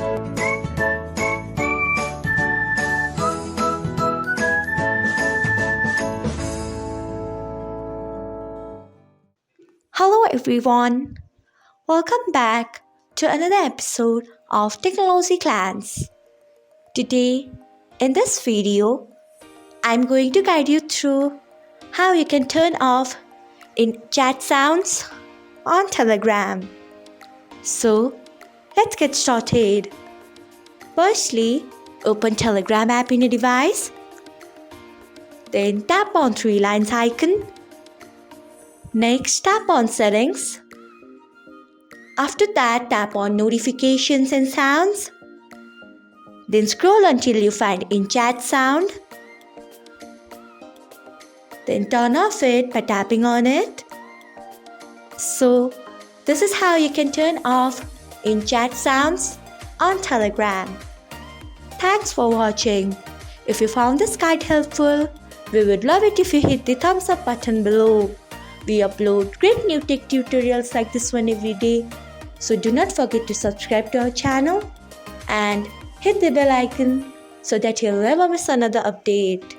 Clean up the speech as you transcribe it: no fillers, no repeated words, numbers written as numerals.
Hello everyone, welcome back to another episode of Technologyglance. Today, in this video, I'm going to guide you through how you can turn off in chat sounds on Telegram. So, let's get started. Firstly, open Telegram app in your device. Then tap on three lines icon. Next, tap on settings. After that, tap on notifications and sounds. Then scroll until you find in chat sound. Then turn off it by tapping on it. So, this is how you can turn off in chat sounds on Telegram. Thanks for watching. If you found this guide helpful, we would love it if you hit the thumbs up button below. We upload great new tech tutorials like this one every day. So do not forget to subscribe to our channel and hit the bell icon so that you'll never miss another update.